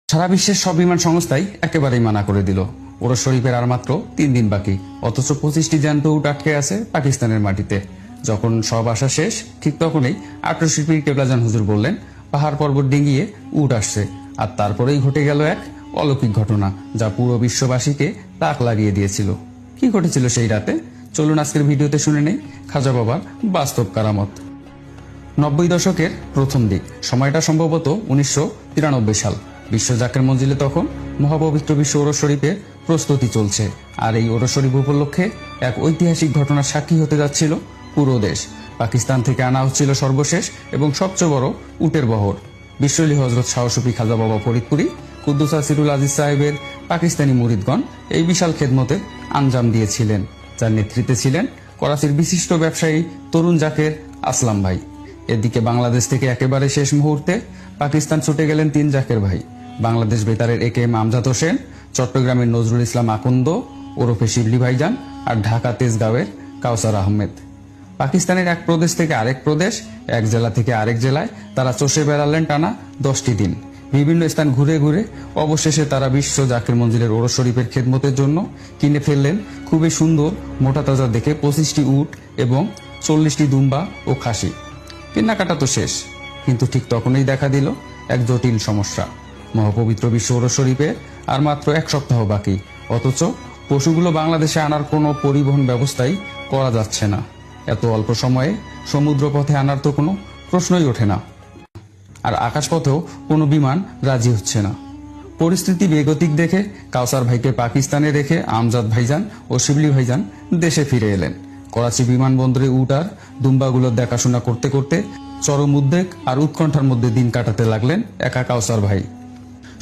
সারা বিশ্বের সব বিমান সংস্থাই একেবারেই মানা করে দিল। ওরস শরীফের আর মাত্র 3 দিন বাকি, অথচ 25টি জ্যান্ত উট আটকে আছে পাকিস্তানের মাটিতে। যখন সব আশা শেষ, ঠিক তখনই আটরশি পীর কেবলাজান হুজুর বললেন, পাহাড় পর্বত ডিঙিয়ে উট আসছে। আর তারপরেই ঘটে গেল এক অলৌকিক ঘটনা, যা পুরো বিশ্ববাসীকে তাক লাগিয়ে দিয়েছিল। কি ঘটেছিল সেই রাতে? চলুন আজকের ভিডিওতে শুনে নেই খাজা বাবার বাস্তব কারামত। 90 দশকের প্রথম দিক, সময়টা সম্ভবত 1993 সাল। বিশ্ব জাকের মঞ্জিলে তখন মহাপবিত্র বিশ্ব ওরস শরীফের প্রস্তুতি চলছে। আর এই ওরস শরীফ উপলক্ষে এক ঐতিহাসিক ঘটনার সাক্ষী হতে যাচ্ছিল পুরো দেশ। পাকিস্তান থেকে আনা হচ্ছিল সর্বশেষ এবং সবচেয়ে বড় উটের বহর। বিশ্বলি হজরত শাহ সুফি খাজা বাবা ফরিদপুরি কুদ্দুসা সিরুল আজিজ সাহেবের পাকিস্তানি মুরিদগণ এই বিশাল খেদমতে আঞ্জাম দিয়েছিলেন, যার নেতৃত্বে ছিলেন করাচির বিশিষ্ট ব্যবসায়ী তরুণ জাকের আসলাম ভাই। এদিকে বাংলাদেশ থেকে একেবারে শেষ মুহূর্তে পাকিস্তান ছুটে গেলেন 3 জাকের ভাই। বাংলাদেশ বেতারের একেএম আমজাদ হোসেন, চট্টগ্রামের নজরুল ইসলাম আকন্দ ওরফে শিবলি ভাইজান, আর ঢাকা তেজগাঁওয়ের কাউসার আহমেদ। পাকিস্তানের এক প্রদেশ থেকে আরেক প্রদেশ, এক জেলা থেকে আরেক জেলায় তারা চষে বেড়ালেন টানা 10টি দিন। বিভিন্ন স্থান ঘুরে ঘুরে অবশেষে তারা বিশ্ব জাকের মঞ্জিলের ওরস শরীফের খেদমতের জন্য কিনে ফেললেন খুবই সুন্দর মোটা তাজা দেখে 25টি উট এবং 40টি দুম্বা ও খাসি। কেনাকাটা তো শেষ, কিন্তু ঠিক তখনই দেখা দিল এক জটিল সমস্যা। মহাপবিত্র বিশ্ব ওরস শরীফে আর মাত্র 1 সপ্তাহ বাকি, অথচ পশুগুলো বাংলাদেশে আনার কোনো পরিবহন ব্যবস্থাই করা যাচ্ছে না। এত অল্প সময়ে সমুদ্র পথে আনার তো কোনো প্রশ্নই ওঠে না, আর আকাশপথেও কোনো বিমান রাজি হচ্ছে না। পরিস্থিতি বেগতিক দেখে কাউসার ভাইকে পাকিস্তানে রেখে আমজাদ ভাইজান ও শিবলি ভাইজান দেশে ফিরে এলেন। করাচি বিমানবন্দরে উট আর দুম্বাগুলোর দেখাশোনা করতে করতে চরম উদ্বেগ আর উৎকণ্ঠার মধ্যে দিন কাটাতে লাগলেন একা কাউসার ভাই।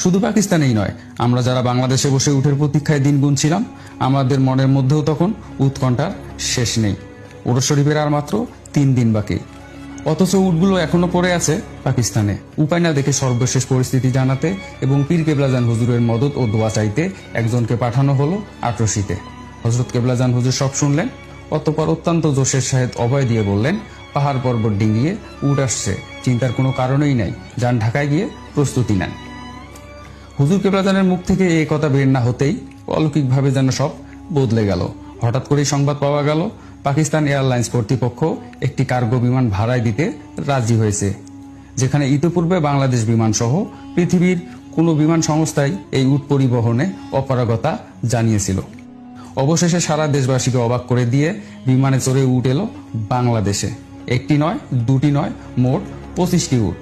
শুধু পাকিস্তানেই নয়, আমরা যারা বাংলাদেশে বসে উটের প্রতীক্ষায় দিন গুনছিলাম, আমাদের মনের মধ্যেও তখন উৎকণ্ঠার শেষ নেই। ওরস শরীফের আর মাত্র 3 দিন বাকি, অথচ উটগুলো এখনো পড়ে আছে পাকিস্তানে। উপায় না দেখে সর্বশেষ পরিস্থিতি জানাতে এবং পীর কেবলাজান হুজুরের মদত ও দোয়া চাইতে একজনকে পাঠানো হলো আটরশিতে। হজরত কেবলাজান হুজুর সব শুনলেন, অতঃপর অত্যন্ত জোশের সাথে অভয় দিয়ে বললেন, পাহাড় পর্বত ডিঙিয়ে উট আসছে, চিন্তার কোনো কারণই নাই, যান ঢাকায় গিয়ে প্রস্তুতি নেন। হুজুর কেবলাজানের মুখ থেকে এই কথা বের না হতেই অলৌকিকভাবে যেন সব বদলে গেল। হঠাৎ করেই সংবাদ পাওয়া গেল, পাকিস্তান এয়ারলাইন্স কর্তৃপক্ষ একটি কার্গো বিমান ভাড়ায় দিতে রাজি হয়েছে, যেখানে ইতিপূর্বে বাংলাদেশ বিমান সহ পৃথিবীর কোনো বিমান সংস্থাই এই উট পরিবহনে অপারগতা জানিয়েছিল। অবশেষে সারা দেশবাসীকে অবাক করে দিয়ে বিমানে চড়ে উট এলো বাংলাদেশে। 1টি নয়, 2টি নয়, মোট 25টি উট।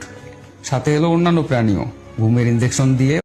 সাথে এলো অন্যান্য প্রাণীও। ঘুমের ইঞ্জেকশন দিয়ে